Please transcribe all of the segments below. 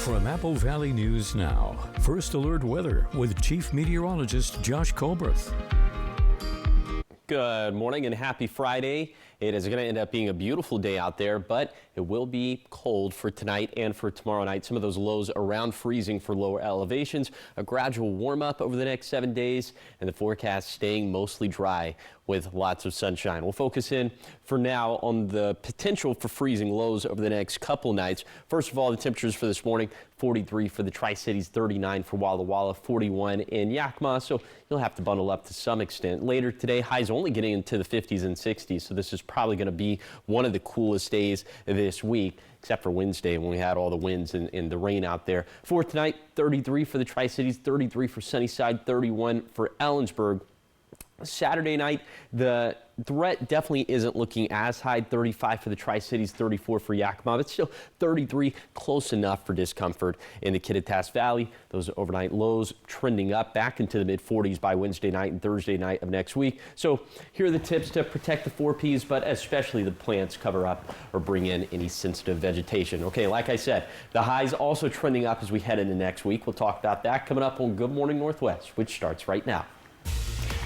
From Apple Valley News Now, First Alert Weather with Chief Meteorologist Josh Colberth. Good morning and happy Friday. It is going to end up being a beautiful day out there, but it will be cold for tonight and for tomorrow night. Some of those lows around freezing for lower elevations. A gradual warm up over the next 7 days, and the forecast staying mostly dry with lots of sunshine. We'll focus in for now on the potential for freezing lows over the next couple nights. First of all, the temperatures for this morning: 43 for the Tri-Cities, 39 for Walla Walla, 41 in Yakima. So you'll have to bundle up to some extent. Later today, highs only getting into the 50s and 60s. So this is probably going to be one of the coolest days this week, except for Wednesday when we had all the winds and the rain out there. For tonight, 33 for the Tri-Cities, 33 for Sunnyside, 31 for Ellensburg. Saturday night, the threat definitely isn't looking as high. 35 for the Tri-Cities, 34 for Yakima, but still 33 close enough for discomfort in the Kittitas Valley. Those overnight lows trending up back into the mid-40s by Wednesday night and Thursday night of next week. So here are the tips to protect the 4Ps, but especially the plants cover up or bring in any sensitive vegetation. Okay, like I said, the highs also trending up as we head into next week. We'll talk about that coming up on Good Morning Northwest, which starts right now.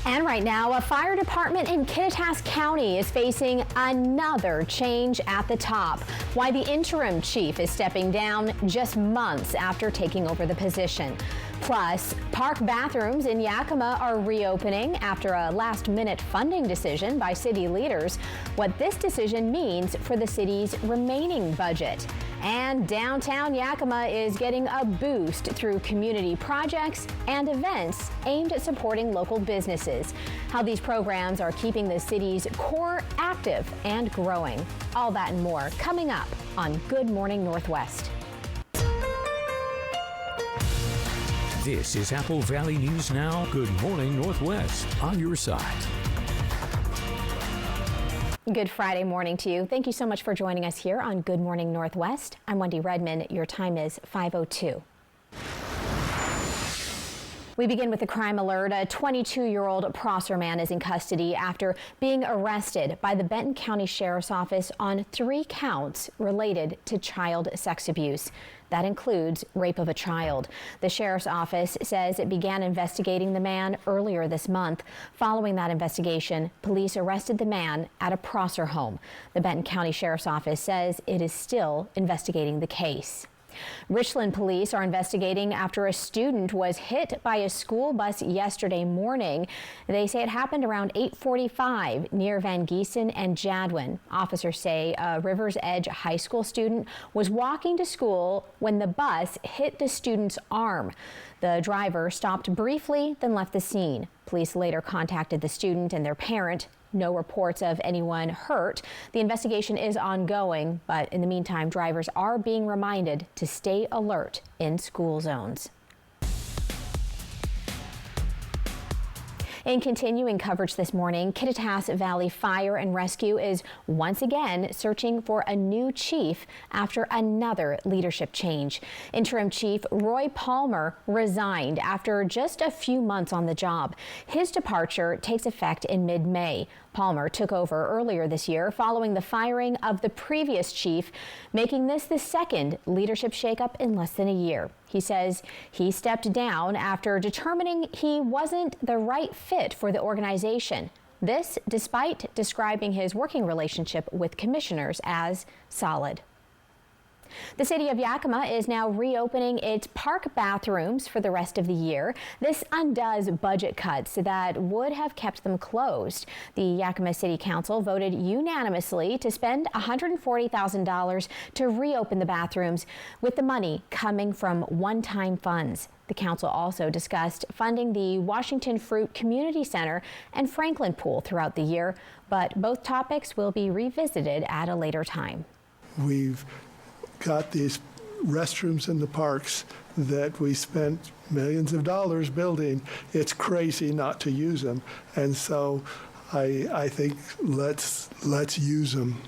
And right now, a fire department in Kittitas County is facing another change at the top. Why the interim chief is stepping down just months after taking over the position. Plus, park bathrooms in Yakima are reopening after a last-minute funding decision by city leaders. What this decision means for the city's remaining budget. And downtown Yakima is getting a boost through community projects and events aimed at supporting local businesses. How these programs are keeping the city's core active and growing. All that and more coming up on Good Morning Northwest. This is Apple Valley News Now. Good Morning Northwest, on your side. Good Friday morning to you. Thank you so much for joining us here on Good Morning Northwest. I'm Wendy Redman. Your time is 5:02. We begin with a crime alert. A 22-year-old Prosser man is in custody after being arrested by the Benton County Sheriff's Office on 3 counts related to child sex abuse. That includes rape of a child. The Sheriff's Office says it began investigating the man earlier this month. Following that investigation, police arrested the man at a Prosser home. The Benton County Sheriff's Office says it is still investigating the case. Richland police are investigating after a student was hit by a school bus yesterday morning. They say it happened around 8:45 near Van Giesen and Jadwin. Officers say a Rivers Edge High School student was walking to school when the bus hit the student's arm. The driver stopped briefly, then left the scene. Police later contacted the student and their parent. No reports of anyone hurt. The investigation is ongoing, but in the meantime, drivers are being reminded to stay alert in school zones. In continuing coverage this morning, Kittitas Valley Fire and Rescue is once again searching for a new chief after another leadership change. Interim Chief Roy Palmer resigned after just a few months on the job. His departure takes effect in mid-May. Palmer took over earlier this year following the firing of the previous chief, making this the second leadership shakeup in less than a year. He says he stepped down after determining he wasn't the right fit for the organization. This despite describing his working relationship with commissioners as solid. The city of Yakima is now reopening its park bathrooms for the rest of the year. This undoes budget cuts that would have kept them closed. The Yakima City Council voted unanimously to spend $140,000 to reopen the bathrooms, with the money coming from one-time funds. The council also discussed funding the Washington Fruit Community Center and Franklin Pool throughout the year, but both topics will be revisited at a later time. We've got these restrooms in the parks that we spent millions of dollars building. It's crazy not to use them, and so I think let's use them,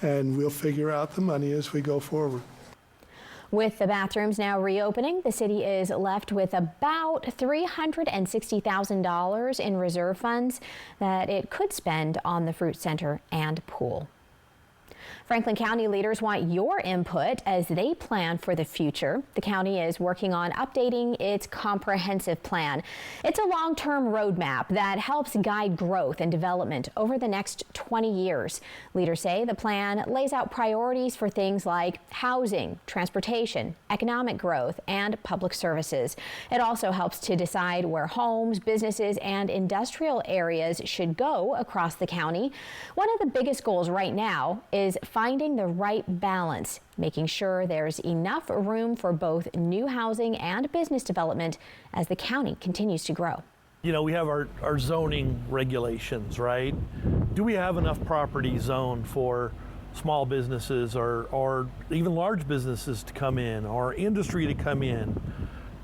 and we'll figure out the money as we go forward. With the bathrooms now reopening, the city is left with about $360,000 in reserve funds that it could spend on the fruit center and pool. Franklin County leaders want your input as they plan for the future. The county is working on updating its comprehensive plan. It's a long-term roadmap that helps guide growth and development over the next 20 years. Leaders say the plan lays out priorities for things like housing, transportation, economic growth, and public services. It also helps to decide where homes, businesses, and industrial areas should go across the county. One of the biggest goals right now is finding the right balance, making sure there's enough room for both new housing and business development as the county continues to grow. You know, we have our zoning regulations, right? Do we have enough property zoned for small businesses or even large businesses to come in, or industry to come in?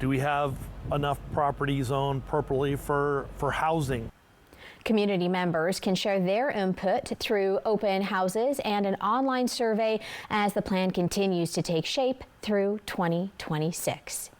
Do we have enough property zoned properly for housing? Community members can share their input through open houses and an online survey as the plan continues to take shape through 2026.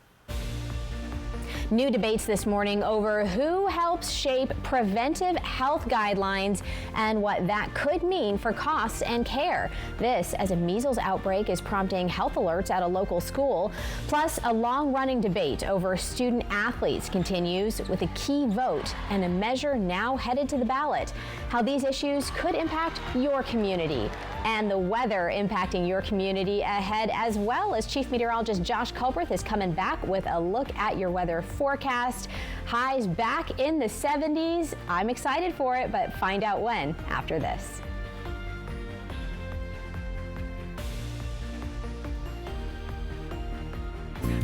New debates this morning over who helps shape preventive health guidelines and what that could mean for costs and care. This as a measles outbreak is prompting health alerts at a local school. Plus, a long-running debate over student athletes continues with a key vote and a measure now headed to the ballot. How these issues could impact your community and the weather impacting your community ahead, as well as Chief Meteorologist Josh Culbreth is coming back with a look at your weather forecast. Highs back in the 70s. I'm excited for it, but find out when after this.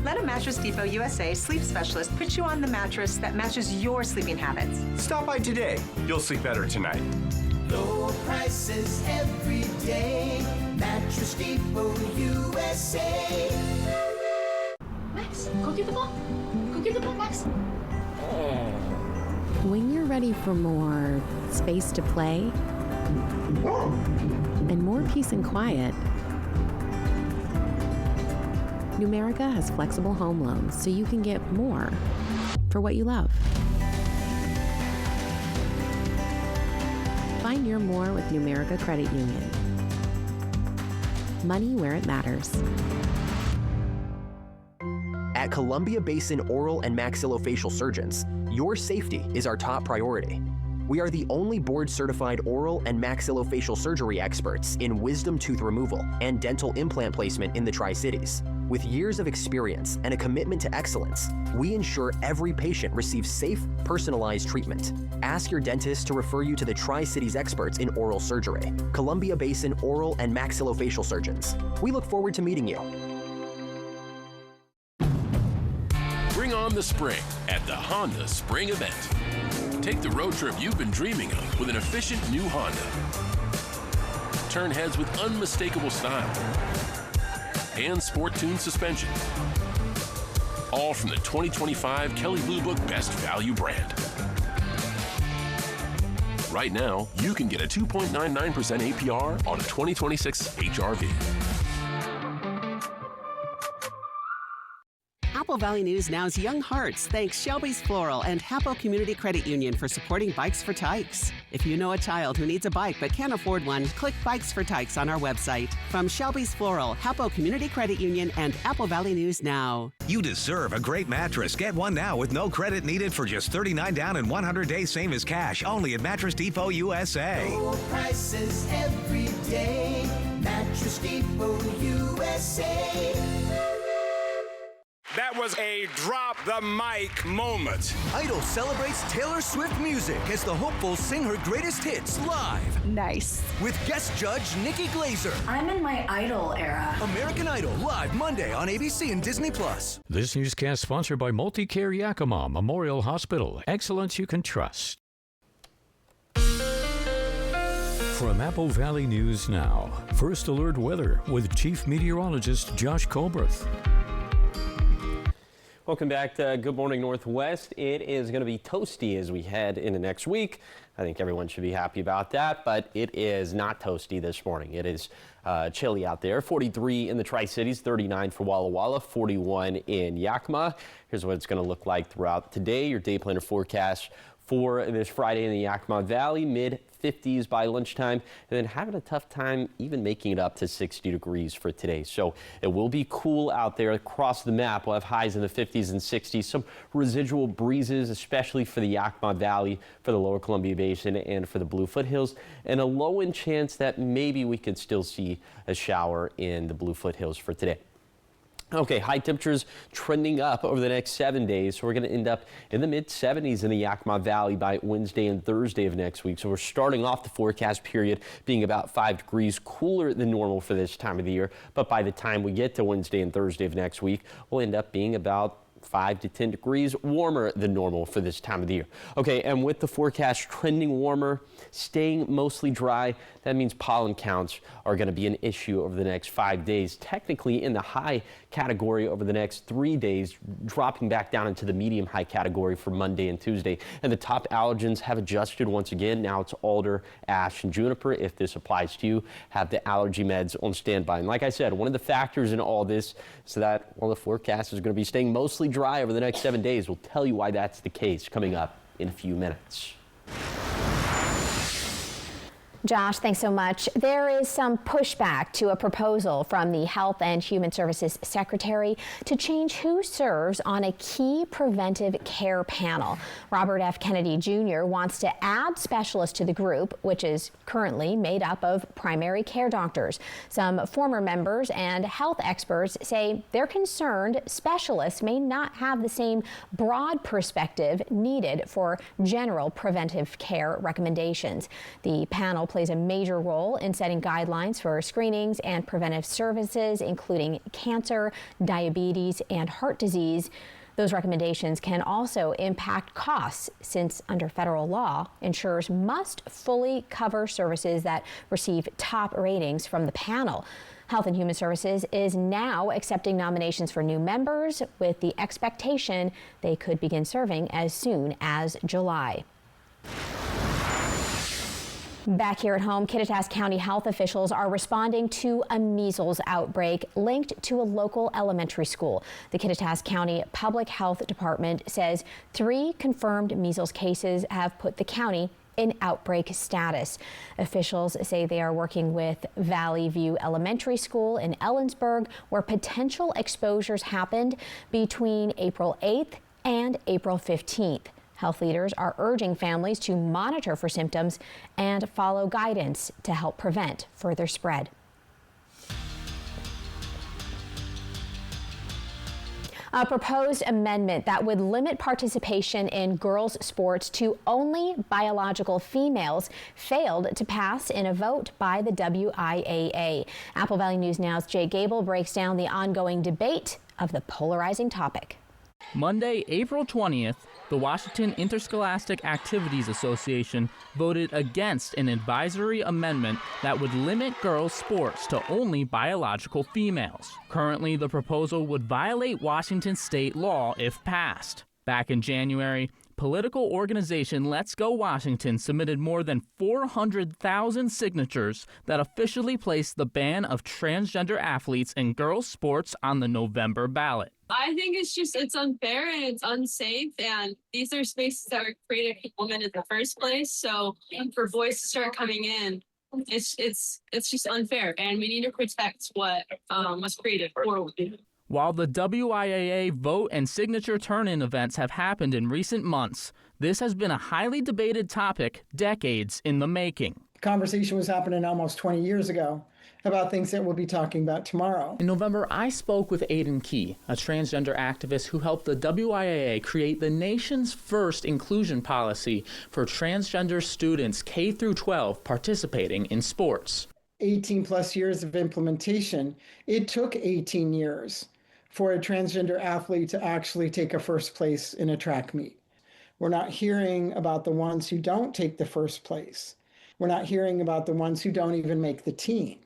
Let a Mattress Depot USA sleep specialist put you on the mattress that matches your sleeping habits. Stop by today. You'll sleep better tonight. Low prices every day. Mattress Depot USA. Max, go get the ball. Go get the ball, Max. When you're ready for more space to play and more peace and quiet, Numerica has flexible home loans so you can get more for what you love. Find your more with Numerica Credit Union. Money where it matters. At Columbia Basin Oral and Maxillofacial Surgeons, your safety is our top priority. We are the only board-certified oral and maxillofacial surgery experts in wisdom tooth removal and dental implant placement in the Tri-Cities. With years of experience and a commitment to excellence, we ensure every patient receives safe, personalized treatment. Ask your dentist to refer you to the Tri-Cities experts in oral surgery, Columbia Basin Oral and Maxillofacial Surgeons. We look forward to meeting you. Bring on the spring at the Honda Spring Event. Take the road trip you've been dreaming of with an efficient new Honda. Turn heads with unmistakable style and sport-tuned suspension. All from the 2025 Kelley Blue Book Best Value brand. Right now, you can get a 2.99% APR on a 2026 HR-V. Apple Valley News Now's Young Hearts thanks Shelby's Floral and Hapo Community Credit Union for supporting Bikes for Tykes. If you know a child who needs a bike but can't afford one, click Bikes for Tykes on our website. From Shelby's Floral, Hapo Community Credit Union, and Apple Valley News Now. You deserve a great mattress. Get one now with no credit needed for just $39 down and 100 days same as cash. Only at Mattress Depot USA. Low prices every day. Mattress Depot USA. That was a drop the mic moment. Idol celebrates Taylor Swift music as the hopefuls sing her greatest hits live. Nice. With guest judge Nikki Glazer. I'm in my Idol era. American Idol live Monday on ABC and Disney+. This newscast sponsored by Multicare Yakima Memorial Hospital. Excellence you can trust. From Apple Valley News Now, First Alert Weather with Chief Meteorologist Josh Culbreth. Welcome back to Good Morning Northwest. It is going to be toasty as we head into next week. I think everyone should be happy about that, but it is not toasty this morning. It is chilly out there. 43 in the Tri-Cities, 39 for Walla Walla, 41 in Yakima. Here's what it's going to look like throughout today. Your day planner forecast for this Friday in the Yakima Valley, mid 50s by lunchtime, and then having a tough time even making it up to 60 degrees for today. So it will be cool out there across the map. We'll have highs in the 50s and 60s, some residual breezes, especially for the Yakima Valley, for the lower Columbia Basin, and for the Blue Foothills, and a low end chance that maybe we could still see a shower in the Blue Foothills for today. Okay, high temperatures trending up over the next 7 days. So we're going to end up in the mid 70s in the Yakima Valley by Wednesday and Thursday of next week. So we're starting off the forecast period being about 5 degrees cooler than normal for this time of the year. But by the time we get to Wednesday and Thursday of next week, we'll end up being about 5 to 10 degrees warmer than normal for this time of the year. Okay, and with the forecast trending warmer, staying mostly dry, that means pollen counts are going to be an issue over the next 5 days. Technically in the high category over the next 3 days, dropping back down into the medium high category for Monday and Tuesday. And the top allergens have adjusted once again. Now it's alder, ash, and juniper. If this applies to you, have the allergy meds on standby. And like I said, one of the factors in all this is that, well, the forecast is going to be staying mostly dry over the next 7 days. We'll tell you why that's the case coming up in a few minutes. Josh, thanks so much. There is some pushback to a proposal from the Health and Human Services Secretary to change who serves on a key preventive care panel. Robert F. Kennedy Jr. wants to add specialists to the group, which is currently made up of primary care doctors. Some former members and health experts say they're concerned specialists may not have the same broad perspective needed for general preventive care recommendations. The panel plays a major role in setting guidelines for screenings and preventive services, including cancer, diabetes, and heart disease. Those recommendations can also impact costs, since under federal law, insurers must fully cover services that receive top ratings from the panel. Health and Human Services is now accepting nominations for new members, with the expectation they could begin serving as soon as July. Back here at home, Kittitas County health officials are responding to a measles outbreak linked to a local elementary school. The Kittitas County Public Health Department says 3 confirmed measles cases have put the county in outbreak status. Officials say they are working with Valley View Elementary School in Ellensburg, where potential exposures happened between April 8th and April 15th. Health leaders are urging families to monitor for symptoms and follow guidance to help prevent further spread. A proposed amendment that would limit participation in girls' sports to only biological females failed to pass in a vote by the WIAA. Apple Valley News Now's Jay Gable breaks down the ongoing debate of the polarizing topic. Monday, April 20th, the Washington Interscholastic Activities Association voted against an advisory amendment that would limit girls' sports to only biological females. Currently, the proposal would violate Washington state law if passed. Back in January, political organization Let's Go Washington submitted more than 400,000 signatures that officially placed the ban of transgender athletes in girls' sports on the November ballot. I think it's unfair and it's unsafe, and these are spaces that were created for women in the first place. So for boys to start coming in, it's just unfair, and we need to protect what was created for women. While the WIAA vote and signature turn-in events have happened in recent months, this has been a highly debated topic decades in the making. The conversation was happening almost 20 years ago about things that we'll be talking about tomorrow. In November, I spoke with Aiden Key, a transgender activist who helped the WIAA create the nation's first inclusion policy for transgender students K through 12 participating in sports. 18 plus years of implementation. It took 18 years for a transgender athlete to actually take a first place in a track meet. We're not hearing about the ones who don't take the first place. We're not hearing about the ones who don't even make the team.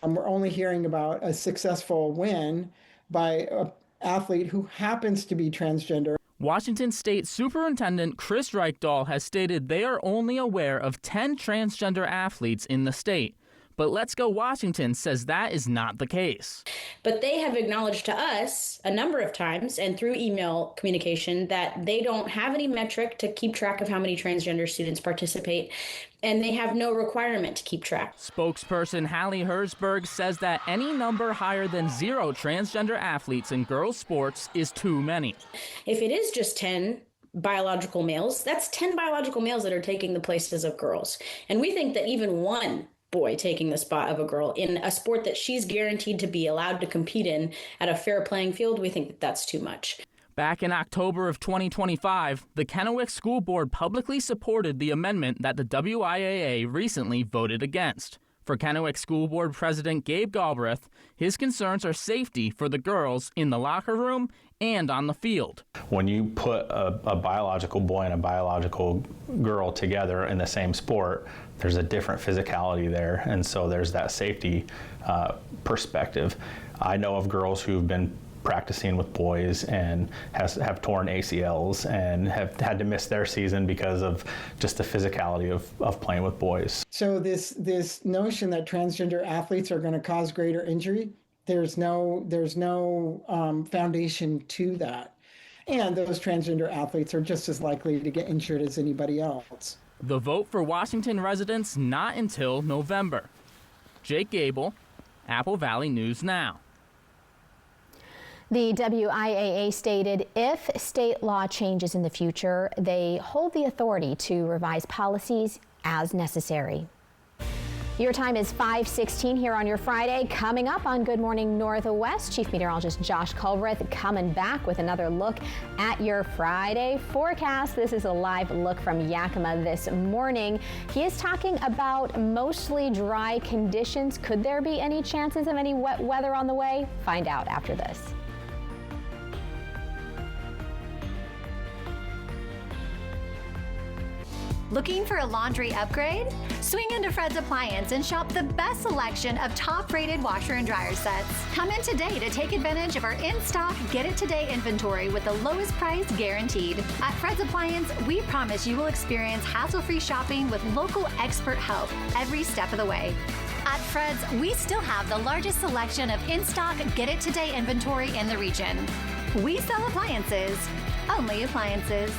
We're only hearing about a successful win by an athlete who happens to be transgender. Washington State Superintendent Chris Reichdahl has stated they are only aware of 10 transgender athletes in the state. But Let's Go Washington says that is not the case. But they have acknowledged to us a number of times and through email communication that they don't have any metric to keep track of how many transgender students participate, and they have no requirement to keep track. Spokesperson Hallie Herzberg says that any number higher than 0 transgender athletes in girls' sports is too many. If it is just 10 biological males, that's 10 biological males that are taking the places of girls. And we think that even one boy taking the spot of a girl in a sport that she's guaranteed to be allowed to compete in at a fair playing field, we think that that's too much. Back in October of 2025, the Kennewick School Board publicly supported the amendment that the WIAA recently voted against. For Kennewick School Board President Gabe Galbraith, his concerns are safety for the girls in the locker room and on the field. When you put a biological boy and a biological girl together in the same sport, there's a different physicality there, and so there's that safety perspective. I know of girls who've been practicing with boys and have torn ACLs and have had to miss their season because of just the physicality of playing with boys. So this notion that transgender athletes are going to cause greater injury, there's no foundation to that. And those transgender athletes are just as likely to get injured as anybody else. The vote for Washington residents not until November. Jake Gable, Apple Valley News Now. The WIAA stated if state law changes in the future, they hold the authority to revise policies as necessary. Your time is 5:16 here on your Friday. Coming up on Good Morning Northwest, Chief Meteorologist Josh Culbreth coming back with another look at your Friday forecast. This is a live look from Yakima this morning. He is talking about mostly dry conditions. Could there be any chances of any wet weather on the way? Find out after this. Looking for a laundry upgrade? Swing into Fred's Appliance and shop the best selection of top-rated washer and dryer sets. Come in today to take advantage of our in-stock, get-it-today inventory with the lowest price guaranteed. At Fred's Appliance, we promise you will experience hassle-free shopping with local expert help every step of the way. At Fred's, we still have the largest selection of in-stock, get-it-today inventory in the region. We sell appliances, only appliances.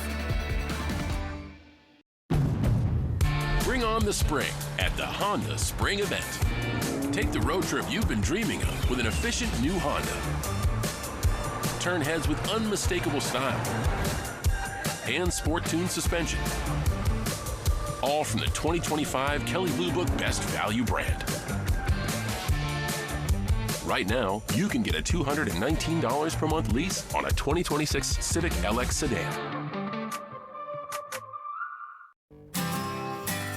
Bring on the spring at the Honda Spring Event. Take the road trip you've been dreaming of with an efficient new Honda. Turn heads with unmistakable style and sport-tuned suspension. All from the 2025 Kelley Blue Book Best Value brand. Right now, you can get a $219 per month lease on a 2026 Civic LX sedan.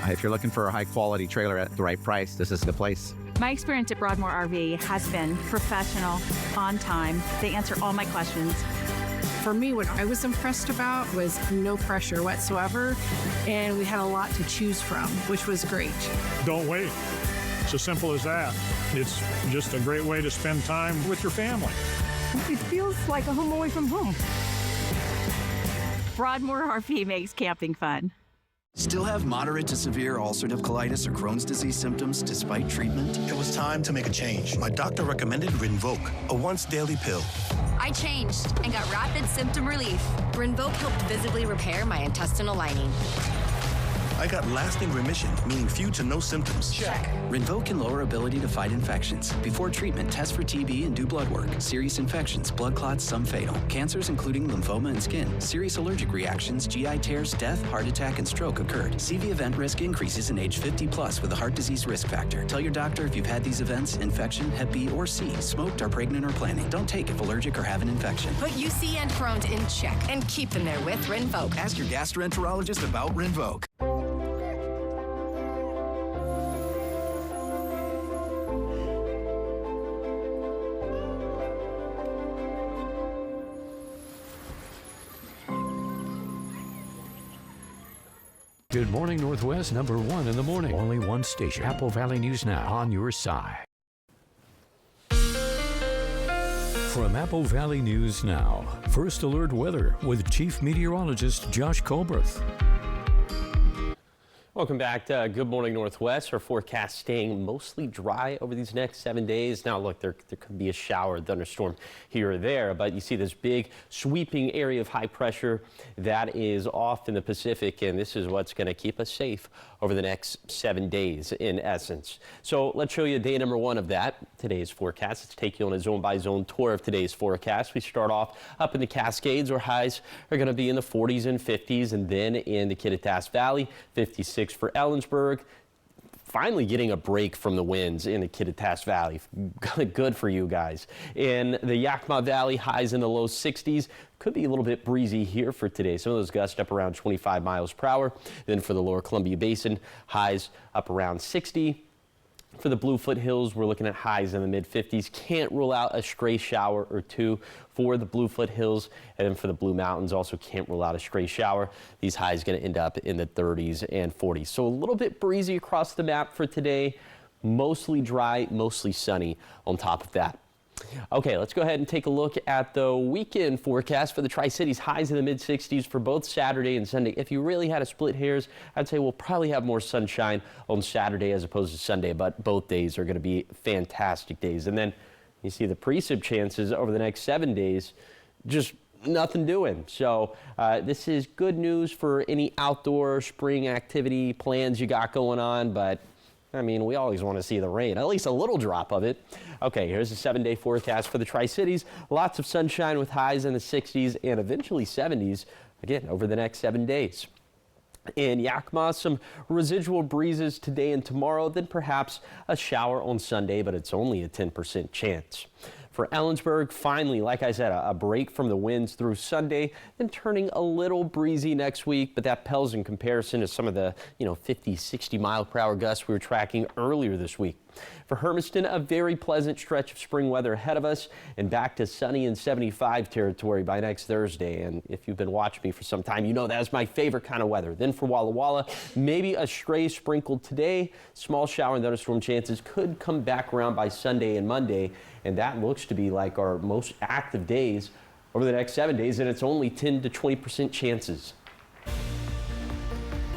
If you're looking for a high-quality trailer at the right price, this is the place. My experience at Broadmoor RV has been professional, on time. They answer all my questions. For me, what I was impressed about was no pressure whatsoever, and we had a lot to choose from, which was great. Don't wait. It's as simple as that. It's just a great way to spend time with your family. It feels like a home away from home. Broadmoor RV makes camping fun. Still have moderate to severe ulcerative colitis or Crohn's disease symptoms despite treatment? It was time to make a change. My doctor recommended Rinvoq, a once-daily pill. I changed and got rapid symptom relief. Rinvoq helped visibly repair my intestinal lining. I got lasting remission, meaning few to no symptoms. Check. Rinvoq can lower ability to fight infections. Before treatment, test for TB and do blood work. Serious infections, blood clots, some fatal. Cancers including lymphoma and skin. Serious allergic reactions, GI tears, death, heart attack, and stroke occurred. CV event risk increases in age 50 plus with a heart disease risk factor. Tell your doctor if you've had these events, infection, Hep B or C, smoked, are pregnant or planning. Don't take if allergic or have an infection. Put UC and Crohn's in check and keep them there with Rinvoq. Ask your gastroenterologist about Rinvoq. Good Morning Northwest, number 1 in the morning. Only one station. Apple Valley News Now, on your side. From Apple Valley News Now, First Alert Weather with Chief Meteorologist Josh Culbreth. Welcome back to Good Morning Northwest. Our forecast staying mostly dry over these next 7 days. Now, look, there could be a shower, thunderstorm here or there, but you see this big sweeping area of high pressure that is off in the Pacific, and this is what's going to keep us safe over the next 7 days in essence. So let's show you day number 1 of that, today's forecast. Let's take you on a zone-by-zone tour of today's forecast. We start off up in the Cascades, where highs are going to be in the 40s and 50s, and then in the Kittitas Valley, 56 for Ellensburg. Finally getting a break from the winds in the Kittitas Valley. Good for you guys. In the Yakima Valley, highs in the low 60s. Could be a little bit breezy here for today. Some of those gusts up around 25 miles per hour. Then for the lower Columbia Basin, highs up around 60. For the Bluefoot Hills, we're looking at highs in the mid-50s. Can't rule out a stray shower or two for the Bluefoot Hills. And then for the Blue Mountains, also can't rule out a stray shower. These highs going to end up in the 30s and 40s. So a little bit breezy across the map for today. Mostly dry, mostly sunny on top of that. Okay, let's go ahead and take a look at the weekend forecast for the Tri-Cities. Highs in the mid-60s for both Saturday and Sunday. If you really had to split hairs, I'd say we'll probably have more sunshine on Saturday as opposed to Sunday, but both days are going to be fantastic days. And then you see the precip chances over the next 7 days, just nothing doing. So this is good news for any outdoor spring activity plans you got going on, but I mean, we always want to see the rain, at least a little drop of it. Okay, here's the 7-day forecast for the Tri-Cities. Lots of sunshine with highs in the 60s and eventually 70s, again, over the next 7 days. In Yakima, some residual breezes today and tomorrow, then perhaps a shower on Sunday, but it's only a 10% chance. For Ellensburg, finally, like I said, a break from the winds through Sunday, then turning a little breezy next week, but that pales in comparison to some of the 50, 60 mile per hour gusts we were tracking earlier this week. For Hermiston, a very pleasant stretch of spring weather ahead of us and back to sunny and 75 territory by next Thursday. And if you've been watching me for some time, you know that's my favorite kind of weather. Then for Walla Walla, maybe a stray sprinkle today. Small shower and thunderstorm chances could come back around by Sunday and Monday. And that looks to be like our most active days over the next 7 days, and it's only 10 to 20% chances.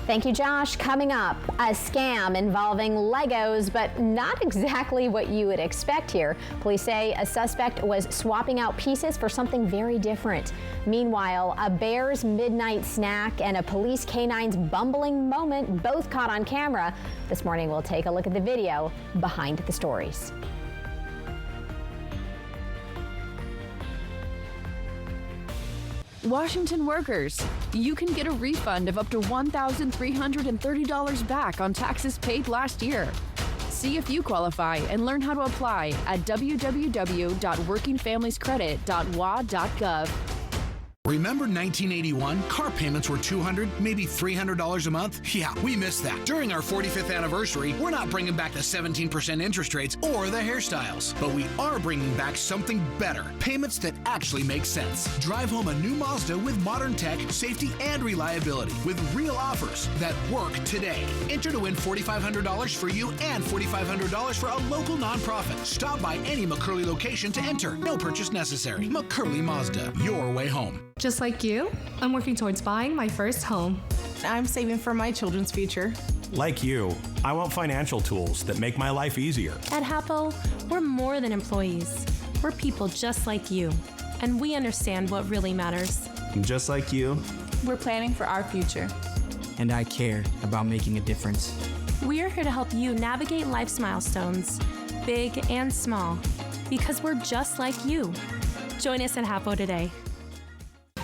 Thank you, Josh. Coming up, a scam involving Legos, but not exactly what you would expect here. Police say a suspect was swapping out pieces for something very different. Meanwhile, a bear's midnight snack and a police canine's bumbling moment both caught on camera. This morning, we'll take a look at the video behind the stories. Washington workers, you can get a refund of up to $1,330 back on taxes paid last year. See if you qualify and learn how to apply at www.workingfamiliescredit.wa.gov. Remember 1981? Car payments were $200, maybe $300 a month? Yeah, we missed that. During our 45th anniversary, we're not bringing back the 17% interest rates or the hairstyles, but we are bringing back something better. Payments that actually make sense. Drive home a new Mazda with modern tech, safety, and reliability with real offers that work today. Enter to win $4,500 for you and $4,500 for a local nonprofit. Stop by any McCurley location to enter. No purchase necessary. McCurley Mazda, your way home. Just like you, I'm working towards buying my first home. I'm saving for my children's future. Like you, I want financial tools that make my life easier. At Hapo, we're more than employees. We're people just like you, and we understand what really matters. Just like you, we're planning for our future. And I care about making a difference. We're here to help you navigate life's milestones, big and small, because we're just like you. Join us at Hapo today.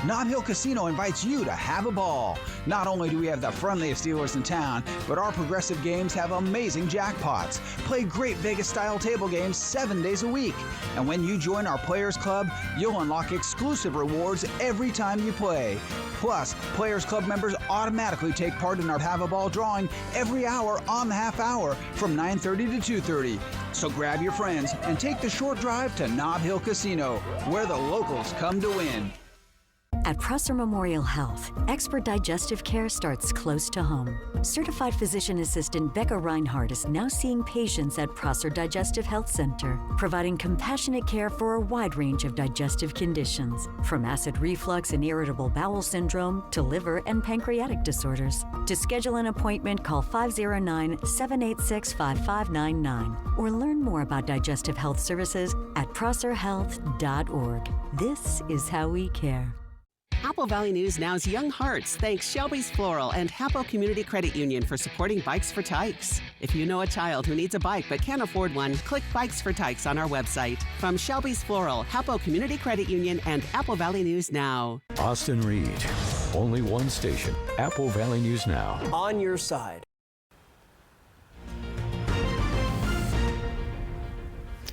Nob Hill Casino invites you to have a ball. Not only do we have the friendliest dealers in town, but our progressive games have amazing jackpots. Play great Vegas-style table games 7 days a week. And when you join our Players Club, you'll unlock exclusive rewards every time you play. Plus, Players Club members automatically take part in our Have a Ball drawing every hour on the half hour from 9:30 to 2:30. So grab your friends and take the short drive to Nob Hill Casino, where the locals come to win. At Prosser Memorial Health, expert digestive care starts close to home. Certified physician assistant Becca Reinhardt is now seeing patients at Prosser Digestive Health Center, providing compassionate care for a wide range of digestive conditions, from acid reflux and irritable bowel syndrome to liver and pancreatic disorders. To schedule an appointment, call 509-786-5599 or learn more about digestive health services at prosserhealth.org. This is how we care. Apple Valley News Now's Young Hearts thanks Shelby's Floral and Hapo Community Credit Union for supporting Bikes for Tykes. If you know a child who needs a bike but can't afford one, click Bikes for Tykes on our website. From Shelby's Floral, Hapo Community Credit Union, and Apple Valley News Now. Austin Reed. Only one station. Apple Valley News Now. On your side.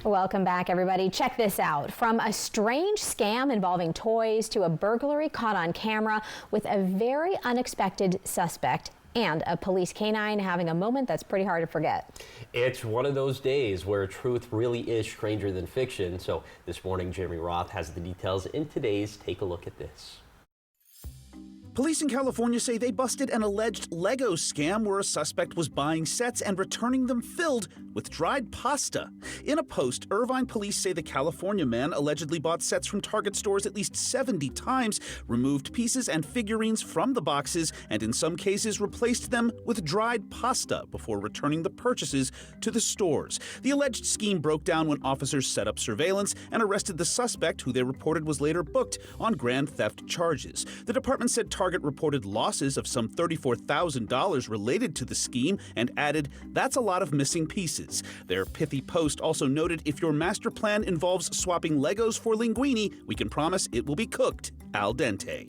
Welcome back, everybody. Check this out. From a strange scam involving toys to a burglary caught on camera with a very unexpected suspect and a police canine having a moment that's pretty hard to forget. It's one of those days where truth really is stranger than fiction. So this morning, Jeremy Roth has the details in today's Take a Look at This. Police in California say they busted an alleged Lego scam where a suspect was buying sets and returning them filled with dried pasta. In a post, Irvine police say the California man allegedly bought sets from Target stores at least 70 times, removed pieces and figurines from the boxes, and in some cases replaced them with dried pasta before returning the purchases to the stores. The alleged scheme broke down when officers set up surveillance and arrested the suspect, who they reported was later booked on grand theft charges. The department said Target reported losses of some $34,000 related to the scheme and added, "That's a lot of missing pieces." Their pithy post also noted, "If your master plan involves swapping Legos for linguine, we can promise it will be cooked al dente."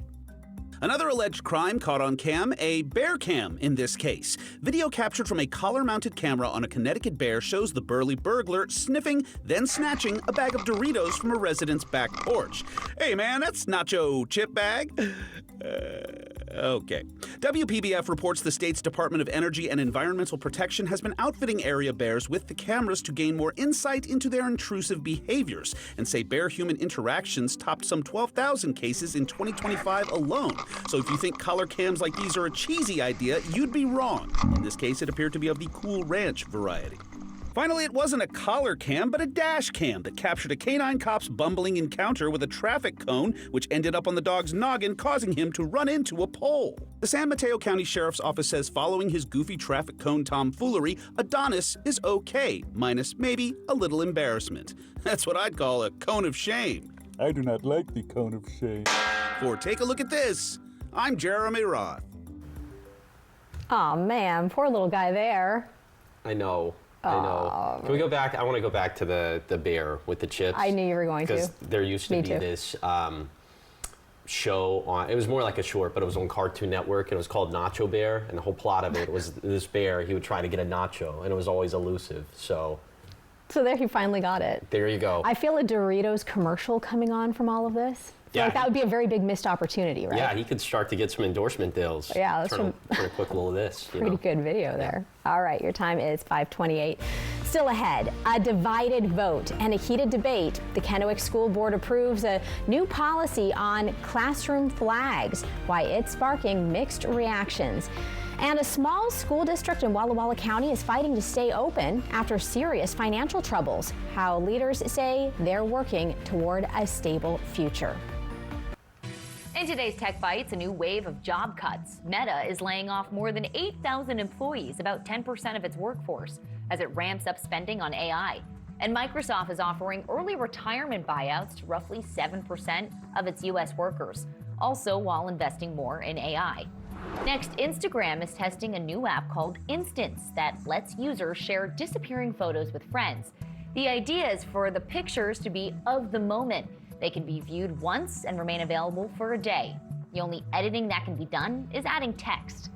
Another alleged crime caught on cam, a bear cam in this case. Video captured from a collar-mounted camera on a Connecticut bear shows the burly burglar sniffing, then snatching a bag of Doritos from a resident's back porch. Hey man, that's nacho chip bag. Okay. WPBF reports the state's Department of Energy and Environmental Protection has been outfitting area bears with the cameras to gain more insight into their intrusive behaviors, and say bear-human interactions topped some 12,000 cases in 2025 alone. So if you think collar cams like these are a cheesy idea, you'd be wrong. In this case, it appeared to be of the Cool Ranch variety. Finally, it wasn't a collar cam, but a dash cam that captured a canine cop's bumbling encounter with a traffic cone, which ended up on the dog's noggin, causing him to run into a pole. The San Mateo County Sheriff's Office says following his goofy traffic cone tomfoolery, Adonis is okay, minus maybe a little embarrassment. That's what I'd call a cone of shame. I do not like the cone of shame. For Take a Look at This, I'm Jeremy Roth. Oh man, poor little guy there. I know. Can we go back? I want to go back to the bear with the chips. I knew you were going to. Because there used to be this show on, it was more like a short, but it was on Cartoon Network, and it was called Nacho Bear, and the whole plot of it was this bear, he would try to get a nacho, and it was always elusive, so there he finally got it. There you go. I feel a Doritos commercial coming on from all of this. Yeah, like that would be a very big missed opportunity, right? Yeah, he could start to get some endorsement deals. Yeah, that's turn a quick little of this. Pretty good video there. All right, your time is 5:28. Still ahead, a divided vote and a heated debate. The Kennewick School Board approves a new policy on classroom flags, why it's sparking mixed reactions. And a small school district in Walla Walla County is fighting to stay open after serious financial troubles. How leaders say they're working toward a stable future. In today's Tech Bites, a new wave of job cuts. Meta is laying off more than 8,000 employees, about 10% of its workforce, as it ramps up spending on AI. And Microsoft is offering early retirement buyouts to roughly 7% of its U.S. workers, also while investing more in AI. Next, Instagram is testing a new app called Instance that lets users share disappearing photos with friends. The idea is for the pictures to be of the moment. They can be viewed once and remain available for a day. The only editing that can be done is adding text.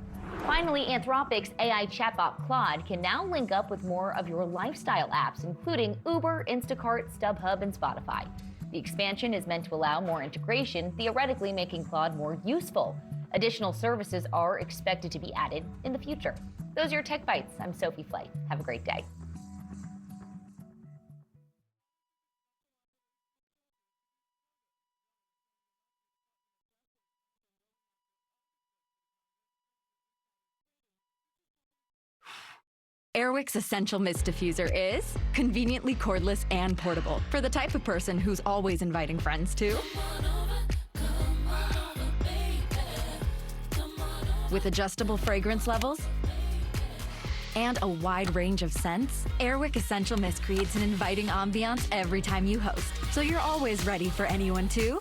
Finally, Anthropic's AI chatbot Claude can now link up with more of your lifestyle apps, including Uber, Instacart, StubHub, and Spotify. The expansion is meant to allow more integration, theoretically making Claude more useful. Additional services are expected to be added in the future. Those are your Tech Bites. I'm Sophie Flay. Have a great day. Airwick's Essential Mist Diffuser is conveniently cordless and portable for the type of person who's always inviting friends too. With adjustable fragrance levels and a wide range of scents, Airwick Essential Mist creates an inviting ambiance every time you host, so you're always ready for anyone too.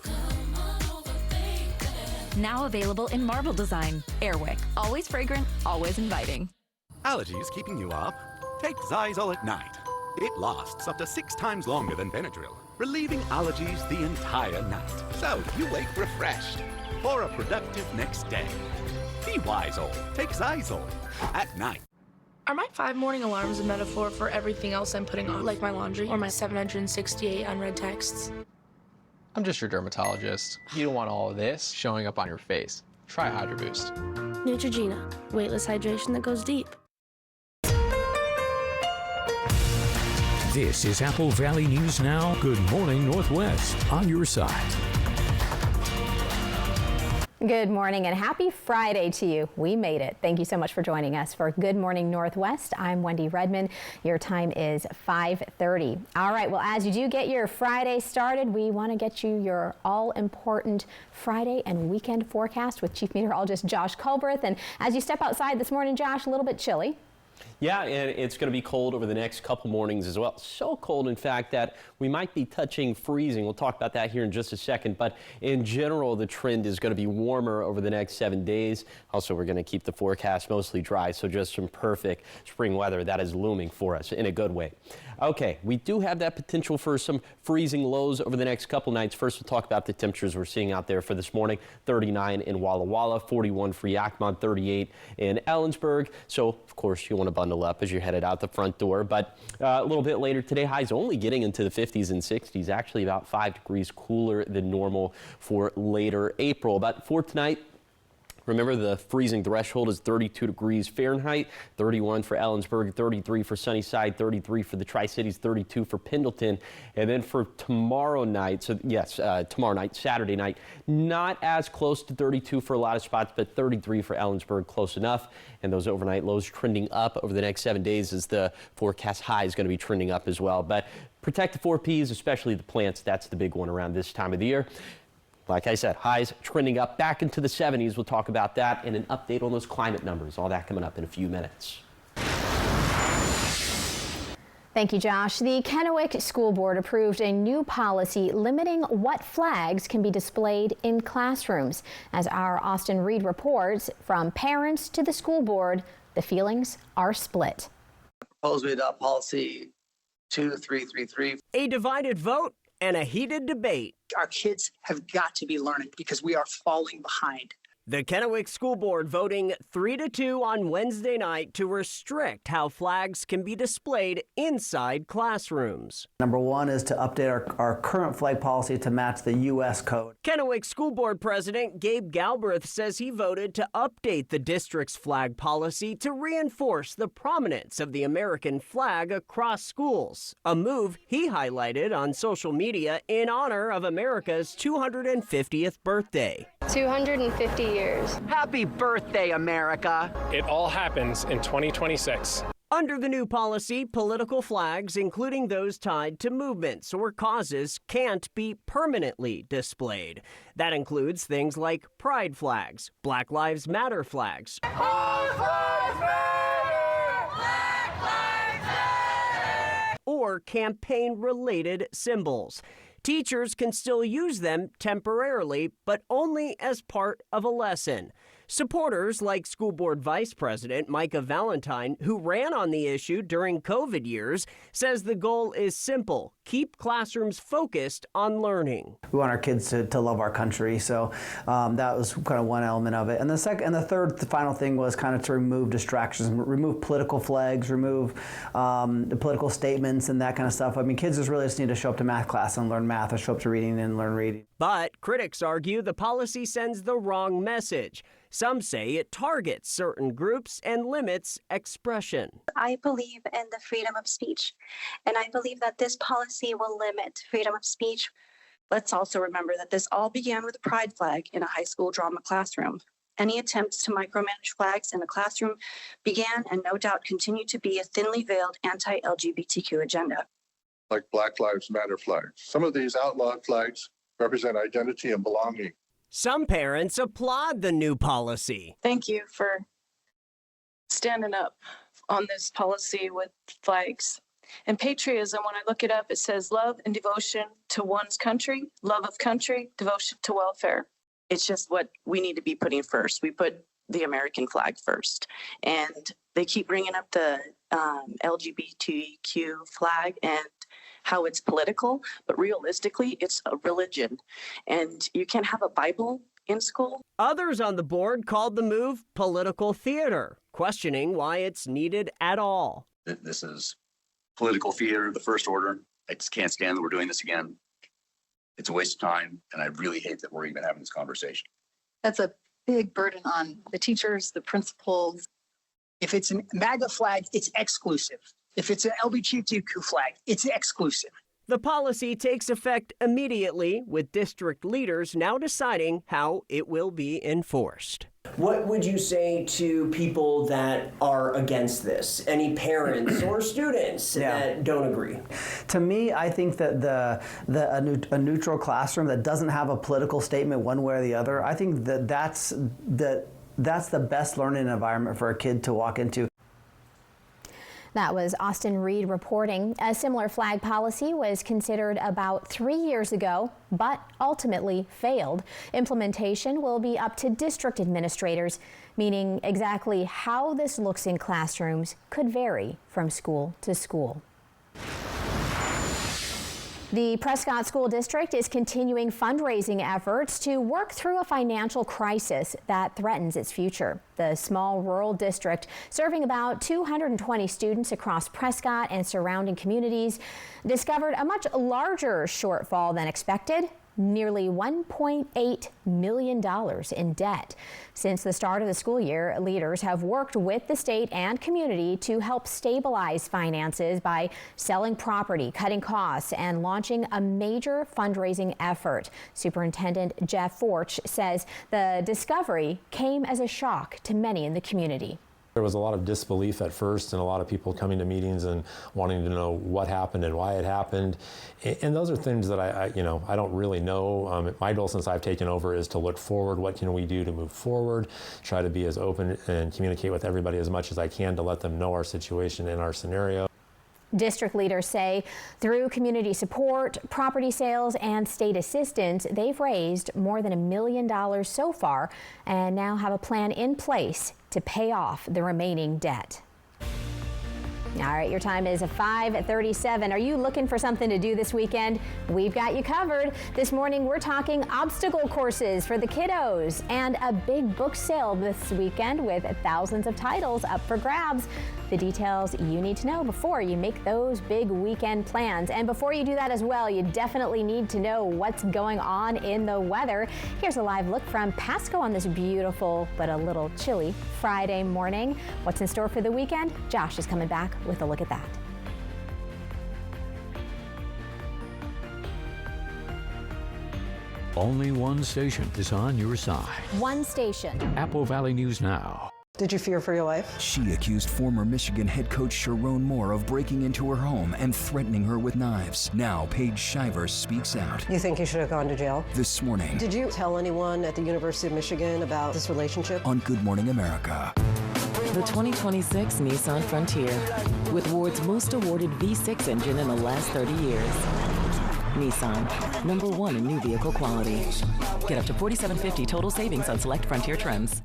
Now available in marble design. Airwick, always fragrant, always inviting. Allergies keeping you up? Take Xyzal at night. It lasts up to 6 times longer than Benadryl, relieving allergies the entire night. So you wake refreshed for a productive next day. Be Wisol. Take Xyzal at night. Are my 5 morning alarms a metaphor for everything else I'm putting on, like my laundry or my 768 unread texts? I'm just your dermatologist. You don't want all of this showing up on your face. Try Hydro Boost. Neutrogena, weightless hydration that goes deep. This is Apple Valley News Now. Good morning, Northwest, on your side. Good morning and happy Friday to you. We made it. Thank you so much for joining us for Good Morning Northwest. I'm Wendy Redman. Your time is 5:30. All right, well, as you do get your Friday started, we want to get you your all-important Friday and weekend forecast with Chief Meteorologist Josh Culbreth. And as you step outside this morning, Josh, a little bit chilly. Yeah, and it's going to be cold over the next couple mornings as well. So cold, in fact, that we might be touching freezing. We'll talk about that here in just a second. But in general, the trend is going to be warmer over the next 7 days. Also, we're going to keep the forecast mostly dry, so just some perfect spring weather that is looming for us in a good way. Okay, we do have that potential for some freezing lows over the next couple nights. First, we'll talk about the temperatures we're seeing out there for this morning. 39 in Walla Walla, 41 for Yakima, 38 in Ellensburg. So, of course, you want to bundle up as you're headed out the front door. But a little bit later today, highs only getting into the 50s and 60s, actually about 5 degrees cooler than normal for later April. But for tonight, remember, the freezing threshold is 32 degrees Fahrenheit, 31 for Ellensburg, 33 for Sunnyside, 33 for the Tri-Cities, 32 for Pendleton. And then for tomorrow night, so yes, tomorrow night, Saturday night, not as close to 32 for a lot of spots, but 33 for Ellensburg, close enough. And those overnight lows trending up over the next 7 days as the forecast high is going to be trending up as well. But protect the 4Ps, especially the plants. That's the big one around this time of the year. Like I said, highs trending up back into the 70s. We'll talk about that and an update on those climate numbers. All that coming up in a few minutes. Thank you, Josh. The Kennewick School Board approved a new policy limiting what flags can be displayed in classrooms. As our Austin Reed reports, from parents to the school board, the feelings are split. Proposed we adopt policy 2333. A divided vote and a heated debate. Our kids have got to be learning because we are falling behind. The Kennewick School Board voting 3-2 on Wednesday night to restrict how flags can be displayed inside classrooms. Number one is to update our current flag policy to match the U.S. code. Kennewick School Board President Gabe Galbraith says he voted to update the district's flag policy to reinforce the prominence of the American flag across schools, a move he highlighted on social media in honor of America's 250th birthday. 250 years. Happy birthday, America! It all happens in 2026. Under the new policy, political flags, including those tied to movements or causes, can't be permanently displayed. That includes things like pride flags, Black Lives Matter flags, or campaign-related symbols. Teachers can still use them temporarily, but only as part of a lesson. Supporters like School Board Vice President Micah Valentine, who ran on the issue during COVID years, says the goal is simple: keep classrooms focused on learning. We want our kids to love our country, so that was kind of one element of it. And the final thing was kind of to remove distractions, remove political flags, remove the political statements and that kind of stuff. I mean, kids just need to show up to math class and learn math, or show up to reading and learn reading. But critics argue the policy sends the wrong message. Some say it targets certain groups and limits expression. I believe in the freedom of speech, and I believe that this policy will limit freedom of speech. Let's also remember that this all began with a pride flag in a high school drama classroom. Any attempts to micromanage flags in the classroom began and no doubt continue to be a thinly veiled anti-LGBTQ agenda. Like Black Lives Matter flags. Some of these outlawed flags represent identity and belonging. Some parents applaud the new policy. Thank you for standing up on this policy with flags. And patriotism, when I look it up, it says love and devotion to one's country, love of country, devotion to welfare. It's just what we need to be putting first. We put the American flag first. And they keep bringing up the LGBTQ flag and how it's political, but realistically, it's a religion. And you can't have a Bible in school. Others on the board called the move political theater, questioning why it's needed at all. This is political theater of the first order. I just can't stand that we're doing this again. It's a waste of time, and I really hate that we're even having this conversation. That's a big burden on the teachers, the principals. If it's a MAGA flag, it's exclusive. If it's an LGBTQ flag, it's exclusive. The policy takes effect immediately, with district leaders now deciding how it will be enforced. What would you say to people that are against this? Any parents or students that don't agree? To me, I think that a neutral classroom that doesn't have a political statement one way or the other, I think that's the best learning environment for a kid to walk into. That was Austin Reed reporting. A similar flag policy was considered about 3 years ago, but ultimately failed. Implementation will be up to district administrators, meaning exactly how this looks in classrooms could vary from school to school. The Prescott School District is continuing fundraising efforts to work through a financial crisis that threatens its future. The small rural district, serving about 220 students across Prescott and surrounding communities, discovered a much larger shortfall than expected. Nearly $1.8 million in debt. Since the start of the school year, leaders have worked with the state and community to help stabilize finances by selling property, cutting costs, and launching a major fundraising effort. Superintendent Jeff Forch says the discovery came as a shock to many in the community. There was a lot of disbelief at first and a lot of people coming to meetings and wanting to know what happened and why it happened. And those are things that I don't really know. My goal since I've taken over is to look forward. What can we do to move forward? Try to be as open and communicate with everybody as much as I can to let them know our situation and our scenario. District leaders say through community support, property sales, and state assistance, they've raised more than $1 million so far and now have a plan in place to pay off the remaining debt. All right, your time is 5:37. Are you looking for something to do this weekend? We've got you covered. This morning, we're talking obstacle courses for the kiddos and a big book sale this weekend with thousands of titles up for grabs. The details you need to know before you make those big weekend plans. And before you do that as well, you definitely need to know what's going on in the weather. Here's a live look from Pasco on this beautiful but a little chilly Friday morning. What's in store for the weekend? Josh is coming back with a look at that. Only one station is on your side. One station. Apple Valley News Now. Did you fear for your life? She accused former Michigan head coach Sharon Moore of breaking into her home and threatening her with knives. Now Paige Shivers speaks out. You think you should have gone to jail? This morning. Did you tell anyone at the University of Michigan about this relationship? On Good Morning America. The 2026 Nissan Frontier, with Ward's most awarded V6 engine in the last 30 years. Nissan, #1 in new vehicle quality. Get up to $4,750 total savings on select Frontier trims.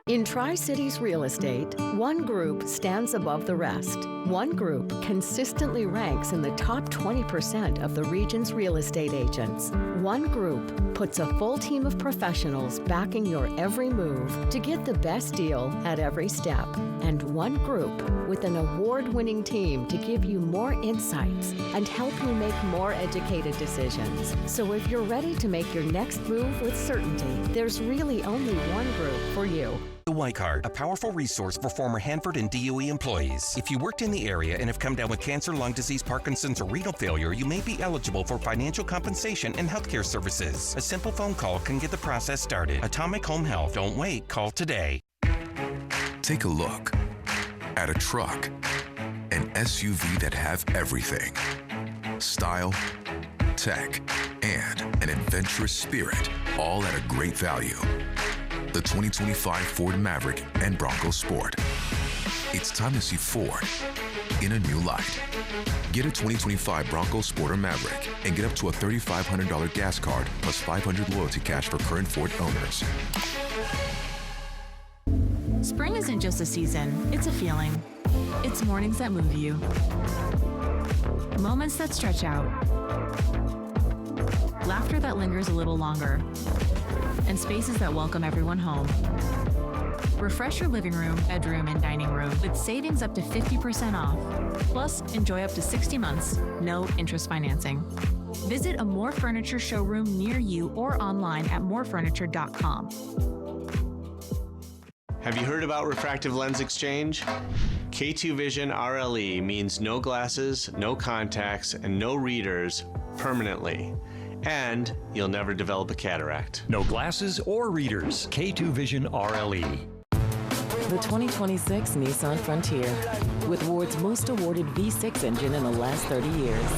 In Tri-Cities Real Estate, one group stands above the rest. One group consistently ranks in the top 20% of the region's real estate agents. One group puts a full team of professionals backing your every move to get the best deal at every step. And one group with an award-winning team to give you more insights and help you make more educated decisions. So if you're ready to make your next move with certainty, there's really only one group for you. the White Card, a powerful resource for former Hanford and DOE employees. If you worked in the area and have come down with cancer, lung disease, Parkinson's, or renal failure, you may be eligible for financial compensation and healthcare services. A simple phone call can get the process started. Atomic Home Health. Don't wait. Call today. Take a look at a truck, an SUV that have everything. Style, tech, and an adventurous spirit, all at a great value. The 2025 Ford Maverick and Bronco Sport. It's time to see Ford in a new light. Get a 2025 Bronco Sport or Maverick and get up to a $3,500 gas card plus $500 loyalty cash for current Ford owners. Spring isn't just a season, it's a feeling. It's mornings that move you. Moments that stretch out. Laughter that lingers a little longer. And spaces that welcome everyone home. Refresh your living room, bedroom, and dining room with savings up to 50% off. Plus, enjoy up to 60 months, no interest financing. Visit a More Furniture showroom near you or online at morefurniture.com. Have you heard about refractive lens exchange? K2 Vision RLE means no glasses, no contacts, and no readers permanently. And you'll never develop a cataract. No glasses or readers. K2 Vision RLE. The 2026 Nissan Frontier, with Ward's most awarded V6 engine in the last 30 years.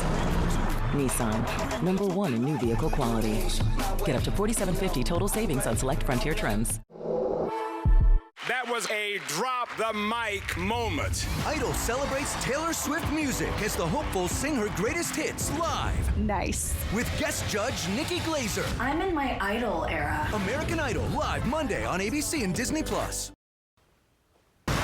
Nissan, #1 in new vehicle quality. Get up to $4,750 total savings on select Frontier trims. That was a drop the mic moment. Idol celebrates Taylor Swift music as the hopefuls sing her greatest hits live. Nice. With guest judge Nikki Glazer. I'm in my Idol era. American Idol live Monday on ABC and Disney+. All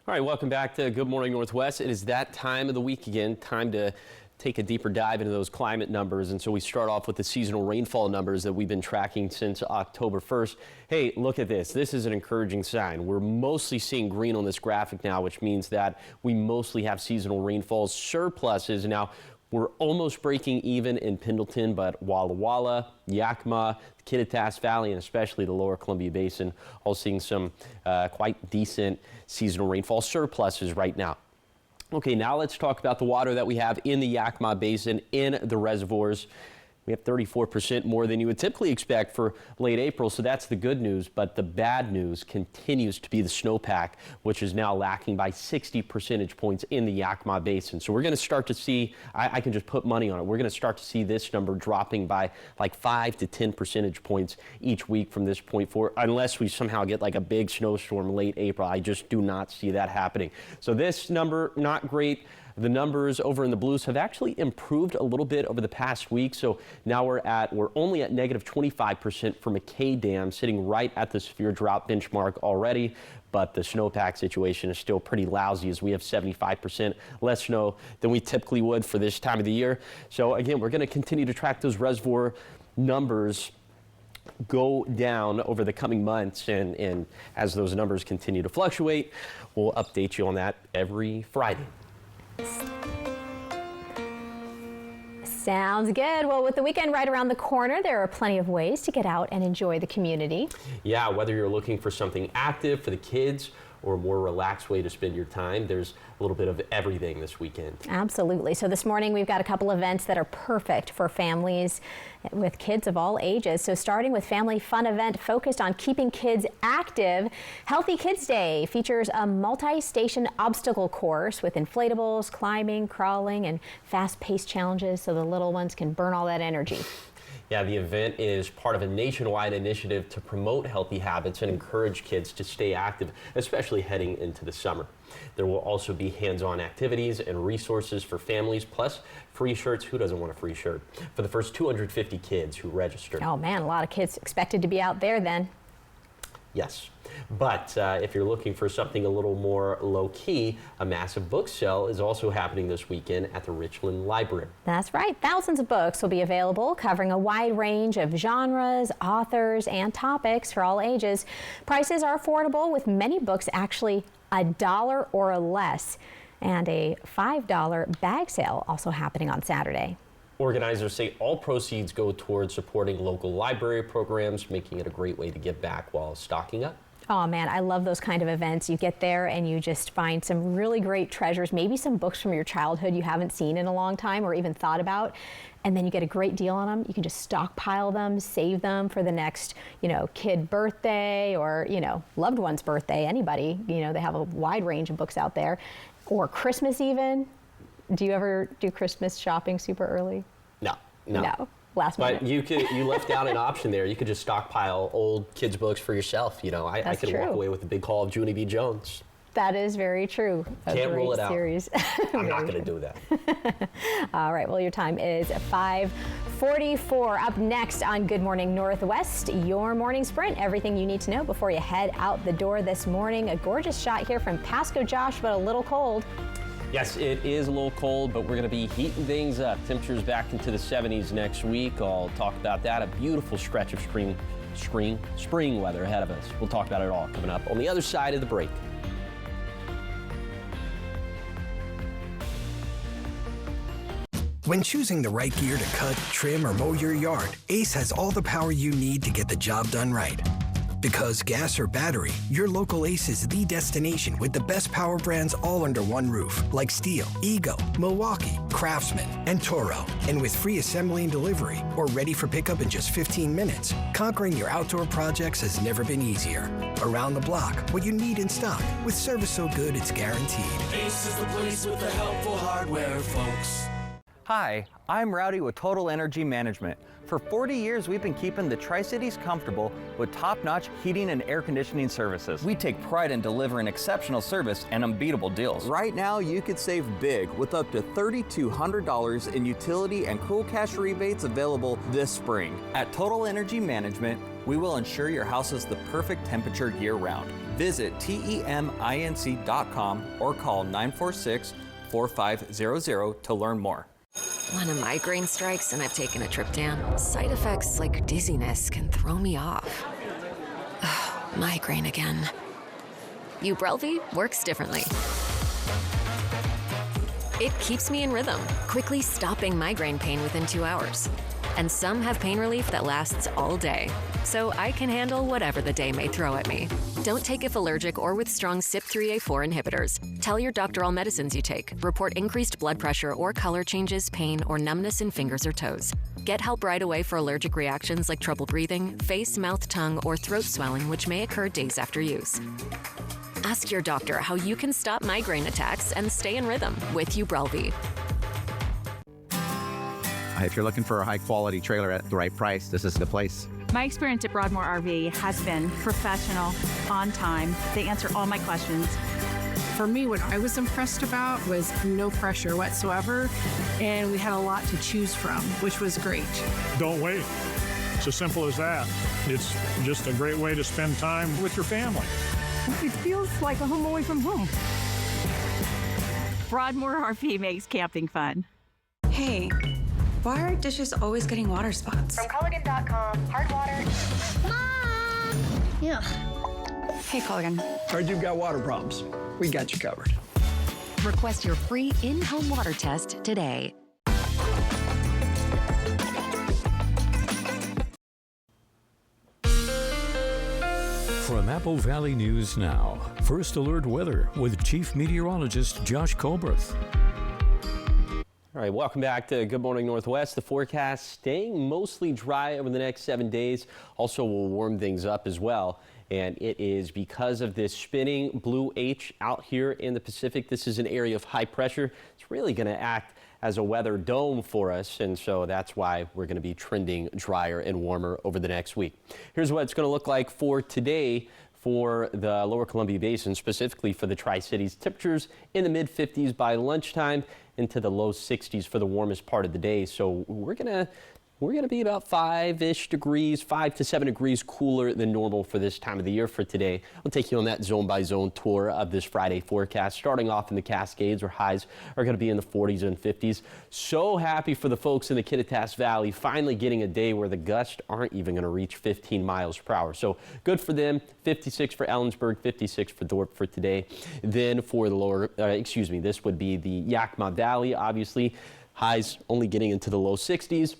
right, welcome back to Good Morning Northwest. It is that time of the week again, time to take a deeper dive into those climate numbers. And so we start off with the seasonal rainfall numbers that we've been tracking since October 1st. Hey, look at this. This is an encouraging sign. We're mostly seeing green on this graphic now, which means that we mostly have seasonal rainfall surpluses. Now, we're almost breaking even in Pendleton, but Walla Walla, Yakima, Kittitas Valley, and especially the lower Columbia Basin, all seeing some quite decent seasonal rainfall surpluses right now. Okay, now let's talk about the water that we have in the Yakima Basin in the reservoirs. We have 34% more than you would typically expect for late April, so that's the good news. But the bad news continues to be the snowpack, which is now lacking by 60 percentage points in the Yakima Basin. So we're going to start to see, I can just put money on it, we're going to start to see this number dropping by like 5 to 10 percentage points each week from this point forward, unless we somehow get like a big snowstorm late April. I just do not see that happening. So this number, not great. The numbers over in the Blues have actually improved a little bit over the past week. So now we're only at negative 25% for McKay Dam, sitting right at the severe drought benchmark already. But the snowpack situation is still pretty lousy, as we have 75% less snow than we typically would for this time of the year. So again, we're going to continue to track those reservoir numbers go down over the coming months, and as those numbers continue to fluctuate, we'll update you on that every Friday. Sounds good. Well, with the weekend right around the corner, there are plenty of ways to get out and enjoy the community. Yeah, whether you're looking for something active for the kids or a more relaxed way to spend your time, there's a little bit of everything this weekend. Absolutely. So this morning we've got a couple events that are perfect for families with kids of all ages. So starting with Family Fun event focused on keeping kids active, Healthy Kids Day features a multi-station obstacle course with inflatables, climbing, crawling, and fast-paced challenges so the little ones can burn all that energy. Yeah, the event is part of a nationwide initiative to promote healthy habits and encourage kids to stay active, especially heading into the summer. There will also be hands-on activities and resources for families, plus free shirts. Who doesn't want a free shirt? For the first 250 kids who registered. Oh man, a lot of kids expected to be out there then. Yes, but if you're looking for something a little more low-key, a massive book sale is also happening this weekend at the Richland Library. That's right. Thousands of books will be available, covering a wide range of genres, authors, and topics for all ages. Prices are affordable, with many books actually $1 or less, and a $5 bag sale also happening on Saturday. Organizers say all proceeds go towards supporting local library programs, making it a great way to give back while stocking up. Oh man, I love those kind of events. You get there and you just find some really great treasures, maybe some books from your childhood you haven't seen in a long time or even thought about. And then you get a great deal on them. You can just stockpile them, save them for the next, kid birthday or, loved one's birthday, anybody. They have a wide range of books out there. Or Christmas even. Do you ever do Christmas shopping super early? No. Last minute. But you left out an option there. You could just stockpile old kids' books for yourself. I could walk away with a big haul of Junie B. Jones. That is very true. Can't rule it out. Series. I'm not going to do that. All right, well, your time is 5:44. Up next on Good Morning Northwest, your morning sprint. Everything you need to know before you head out the door this morning. A gorgeous shot here from Pasco Josh, but a little cold. Yes, it is a little cold, but we're going to be heating things up. Temperatures back into the 70s next week. I'll talk about that. A beautiful stretch of spring weather ahead of us. We'll talk about it all coming up on the other side of the break. When choosing the right gear to cut, trim, or mow your yard, Ace has all the power you need to get the job done right. Because gas or battery, your local Ace is the destination with the best power brands all under one roof, like Steel, Ego, Milwaukee, Craftsman, and Toro. And with free assembly and delivery, or ready for pickup in just 15 minutes, conquering your outdoor projects has never been easier. Around the block, what you need in stock, with service so good it's guaranteed. Ace is the place with the helpful hardware, folks. Hi, I'm Rowdy with Total Energy Management. For 40 years, we've been keeping the Tri-Cities comfortable with top-notch heating and air conditioning services. We take pride in delivering exceptional service and unbeatable deals. Right now, you could save big with up to $3,200 in utility and cool cash rebates available this spring. At Total Energy Management, we will ensure your house is the perfect temperature year-round. Visit TEMINC.com or call 946-4500 to learn more. When a migraine strikes and I've taken a Triptan, side effects like dizziness can throw me off. Ugh, migraine again. Ubrelvy works differently. It keeps me in rhythm, quickly stopping migraine pain within 2 hours. And some have pain relief that lasts all day, so I can handle whatever the day may throw at me. Don't take if allergic or with strong CYP3A4 inhibitors. Tell your doctor all medicines you take. Report increased blood pressure or color changes, pain, or numbness in fingers or toes. Get help right away for allergic reactions like trouble breathing, face, mouth, tongue, or throat swelling, which may occur days after use. Ask your doctor how you can stop migraine attacks and stay in rhythm with Ubrelvy. If you're looking for a high-quality trailer at the right price, this is the place. My experience at Broadmoor RV has been professional, on time. They answer all my questions. For me, what I was impressed about was no pressure whatsoever, and we had a lot to choose from, which was great. Don't wait. It's as simple as that. It's just a great way to spend time with your family. It feels like a home away from home. Broadmoor RV makes camping fun. Hey. Why are dishes always getting water spots? From Culligan.com, hard water. Mom! Yeah. Hey, Culligan. Heard you've got water problems. We got you covered. Request your free in-home water test today. From Apple Valley News Now, First Alert Weather with Chief Meteorologist Josh Colbreth. All right, welcome back to Good Morning Northwest. The forecast staying mostly dry over the next 7 days. Also will warm things up as well. And it is because of this spinning blue H out here in the Pacific. This is an area of high pressure. It's really going to act as a weather dome for us. And so that's why we're going to be trending drier and warmer over the next week. Here's what it's going to look like for today. For the lower Columbia Basin, specifically for the Tri-Cities, temperatures in the mid-50s by lunchtime into the low 60s for the warmest part of the day. So we're gonna be about 5 to 7 degrees cooler than normal for this time of the year for today. I'll take you on that zone by zone tour of this Friday forecast. Starting off in the Cascades, where highs are going to be in the 40s and 50s. So happy for the folks in the Kittitas Valley, finally getting a day where the gusts aren't even going to reach 15 miles per hour. So good for them. 56 for Ellensburg, 56 for Thorpe for today. Then for the lower, this would be the Yakima Valley, obviously. Highs only getting into the low 60s.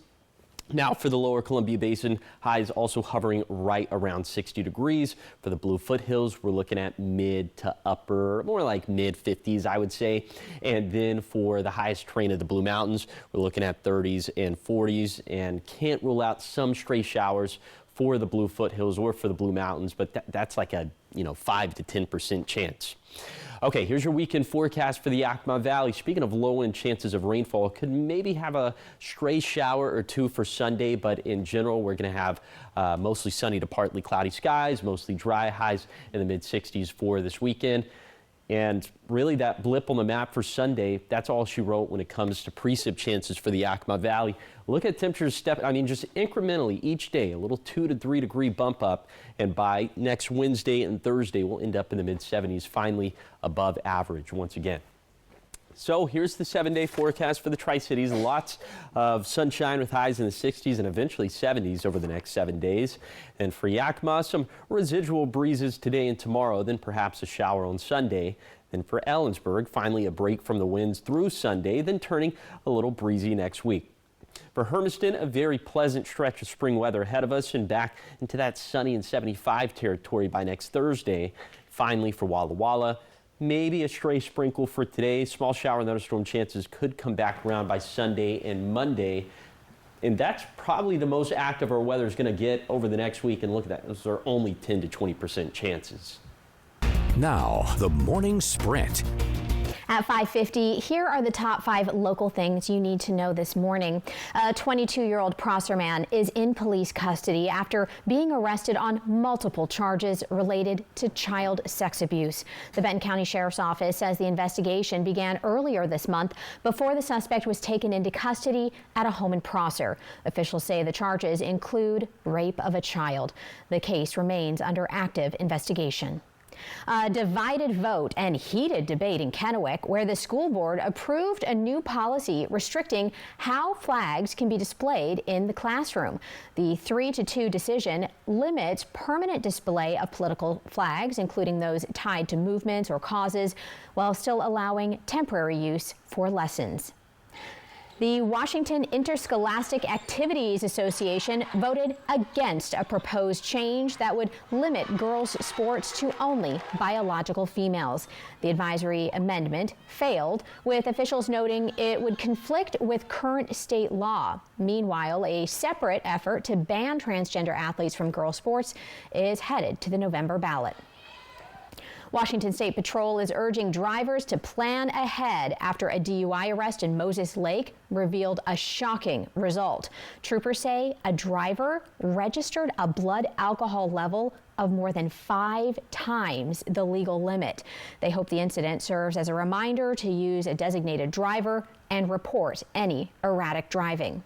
Now for the lower Columbia Basin, highs also hovering right around 60 degrees. For the Blue Foothills, we're looking at mid to upper, more like mid 50s, I would say. And then for the highest terrain of the Blue Mountains, we're looking at 30s and 40s, and can't rule out some stray showers for the Blue Foothills or for the Blue Mountains, but that's like a 5 to 10% chance. Okay, here's your weekend forecast for the Yakima Valley. Speaking of low-end chances of rainfall, could maybe have a stray shower or two for Sunday, but in general, we're going to have mostly sunny to partly cloudy skies, mostly dry, highs in the mid-60s for this weekend. And really that blip on the map for Sunday, that's all she wrote when it comes to precip chances for the Yakima Valley. Look at temperatures just incrementally each day, a little 2 to 3 degree bump up. And by next Wednesday and Thursday, we'll end up in the mid 70s, finally above average once again. So here's the 7-day forecast for the Tri-Cities. Lots of sunshine with highs in the 60s and eventually 70s over the next 7 days. And for Yakima, some residual breezes today and tomorrow, then perhaps a shower on Sunday. Then for Ellensburg, finally a break from the winds through Sunday, then turning a little breezy next week. For Hermiston, a very pleasant stretch of spring weather ahead of us and back into that sunny and 75 territory by next Thursday. Finally for Walla Walla, maybe a stray sprinkle for today. Small shower and thunderstorm chances could come back around by Sunday and Monday. And that's probably the most active our weather is going to get over the next week. And look at that, those are only 10 to 20% chances. Now, the morning sprint. At 5:50, here are the top 5 local things you need to know this morning. A 22-year-old Prosser man is in police custody after being arrested on multiple charges related to child sex abuse. The Benton County Sheriff's Office says the investigation began earlier this month before the suspect was taken into custody at a home in Prosser. Officials say the charges include rape of a child. The case remains under active investigation. A divided vote and heated debate in Kennewick, where the school board approved a new policy restricting how flags can be displayed in the classroom. The 3-2 decision limits permanent display of political flags, including those tied to movements or causes, while still allowing temporary use for lessons. The Washington Interscholastic Activities Association voted against a proposed change that would limit girls' sports to only biological females. The advisory amendment failed, with officials noting it would conflict with current state law. Meanwhile, a separate effort to ban transgender athletes from girls' sports is headed to the November ballot. Washington State Patrol is urging drivers to plan ahead after a DUI arrest in Moses Lake revealed a shocking result. Troopers say a driver registered a blood alcohol level of more than 5 times the legal limit. They hope the incident serves as a reminder to use a designated driver and report any erratic driving.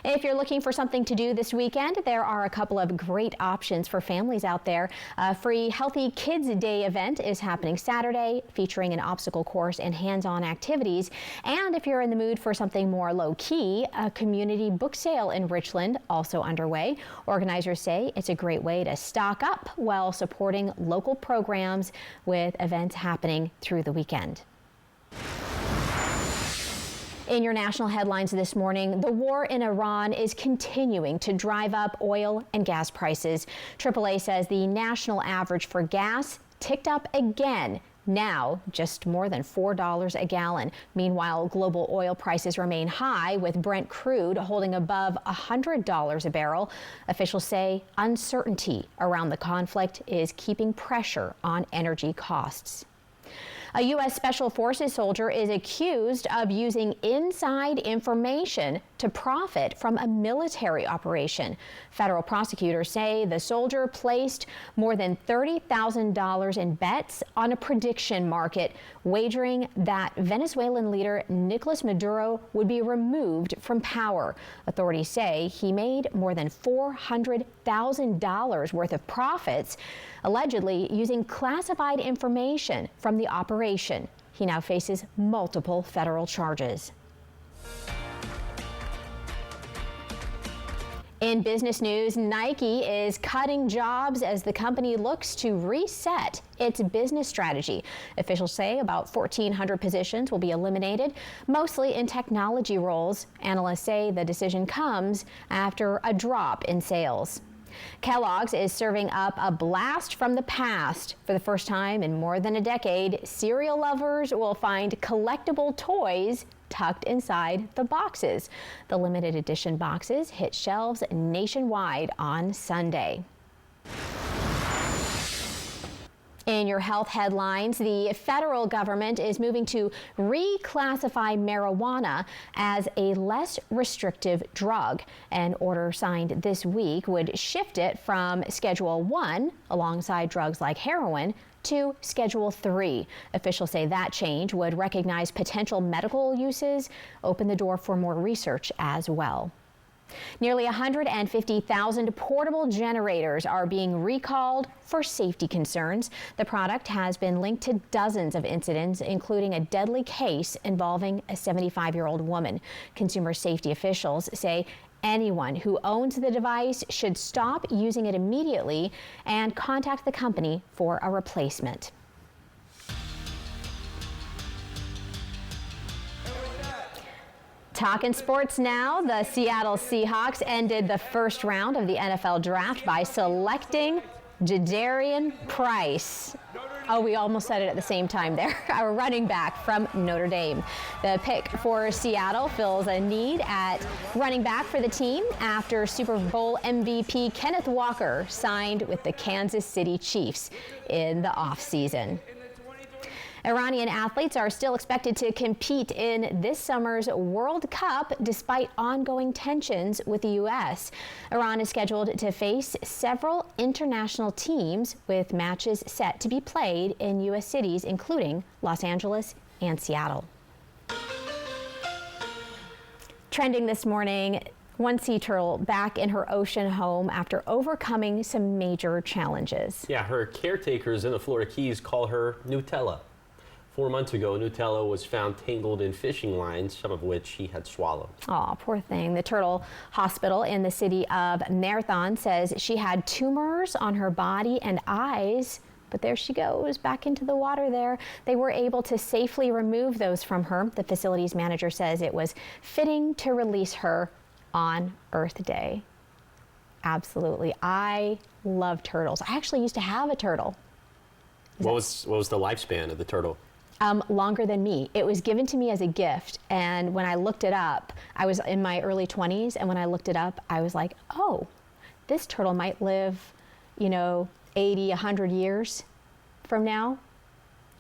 If you're looking for something to do this weekend, there are a couple of great options for families out there. A free Healthy Kids Day event is happening Saturday, featuring an obstacle course and hands-on activities. And if you're in the mood for something more low-key, a community book sale in Richland also underway. Organizers say it's a great way to stock up while supporting local programs with events happening through the weekend. In your national headlines this morning, the war in Iran is continuing to drive up oil and gas prices. AAA says the national average for gas ticked up again, now just more than $4 a gallon. Meanwhile, global oil prices remain high, with Brent crude holding above $100 a barrel. Officials say uncertainty around the conflict is keeping pressure on energy costs. A U.S. Special Forces soldier is accused of using inside information to profit from a military operation. Federal prosecutors say the soldier placed more than $30,000 in bets on a prediction market, wagering that Venezuelan leader Nicolas Maduro would be removed from power. Authorities say he made more than $400,000 worth of profits, allegedly using classified information from the operation. He now faces multiple federal charges. In business news, Nike is cutting jobs as the company looks to reset its business strategy. Officials say about 1,400 positions will be eliminated, mostly in technology roles. Analysts say the decision comes after a drop in sales. Kellogg's is serving up a blast from the past. For the first time in more than a decade, cereal lovers will find collectible toys tucked inside the boxes. The limited edition boxes hit shelves nationwide on Sunday. In your health headlines, the federal government is moving to reclassify marijuana as a less restrictive drug. An order signed this week would shift it from Schedule 1, alongside drugs like heroin, to Schedule 3. Officials say that change would recognize potential medical uses, open the door for more research as well. Nearly 150,000 portable generators are being recalled for safety concerns. The product has been linked to dozens of incidents, including a deadly case involving a 75-year-old woman. Consumer safety officials say anyone who owns the device should stop using it immediately and contact the company for a replacement. Talking sports now. The Seattle Seahawks ended the first round of the NFL draft by selecting Jadarian Price. Oh, we almost said it at the same time there. Our running back from Notre Dame. The pick for Seattle fills a need at running back for the team after Super Bowl MVP Kenneth Walker signed with the Kansas City Chiefs in the offseason. Iranian athletes are still expected to compete in this summer's World Cup despite ongoing tensions with the U.S. Iran is scheduled to face several international teams with matches set to be played in U.S. cities, including Los Angeles and Seattle. Trending this morning, one sea turtle back in her ocean home after overcoming some major challenges. Yeah, her caretakers in the Florida Keys call her Nutella. 4 months ago, Nutella was found tangled in fishing lines, some of which she had swallowed. Aw, poor thing. The Turtle Hospital in the city of Marathon says she had tumors on her body and eyes, but there she goes back into the water there. They were able to safely remove those from her. The facility's manager says it was fitting to release her on Earth Day. Absolutely. I love turtles. I actually used to have a turtle. What was the lifespan of the turtle? Longer than me. It was given to me as a gift, and when I looked it up, I was in my early 20s, and when I looked it up, I was like, oh, this turtle might live, 80, 100 years from now.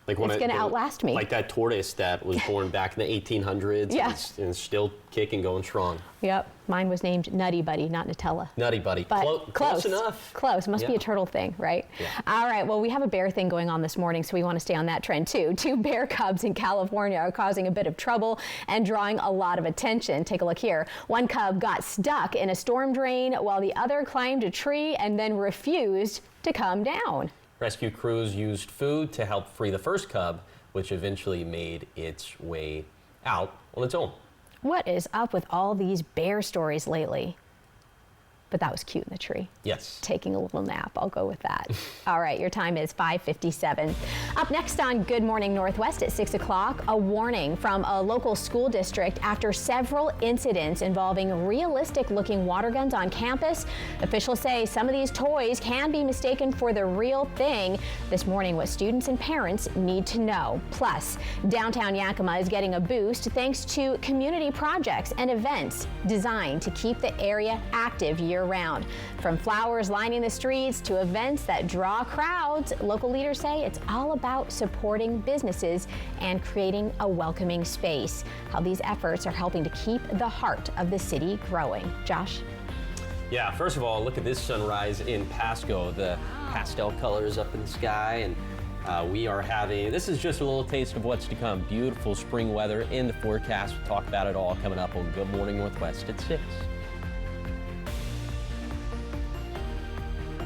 Like it's going to outlast me. Like that tortoise that was born back in the 1800s yeah. and still kicking, going strong. Yep. Mine was named Nutty Buddy, not Nutella. Nutty Buddy. But close enough. Close. Must be a turtle thing, right? Yeah. All right. Well, we have a bear thing going on this morning, so we want to stay on that trend, too. 2 bear cubs in California are causing a bit of trouble and drawing a lot of attention. Take a look here. One cub got stuck in a storm drain while the other climbed a tree and then refused to come down. Rescue crews used food to help free the first cub, which eventually made its way out on its own. What is up with all these bear stories lately? But that was cute in the tree. Yes. Taking a little nap. I'll go with that. All right, your time is 5:57. Up next on Good Morning Northwest at 6 o'clock, a warning from a local school district after several incidents involving realistic-looking water guns on campus. Officials say some of these toys can be mistaken for the real thing. This morning, what students and parents need to know. Plus, downtown Yakima is getting a boost thanks to community projects and events designed to keep the area active year-round. From flowers lining the streets to events that draw crowds, local leaders say it's all about supporting businesses and creating a welcoming space. How these efforts are helping to keep the heart of the city growing. Josh? Yeah, first of all, look at this sunrise in Pasco. The pastel colors up in the sky, and we are having, this is just a little taste of what's to come. Beautiful spring weather in the forecast. We'll talk about it all coming up on Good Morning Northwest at 6.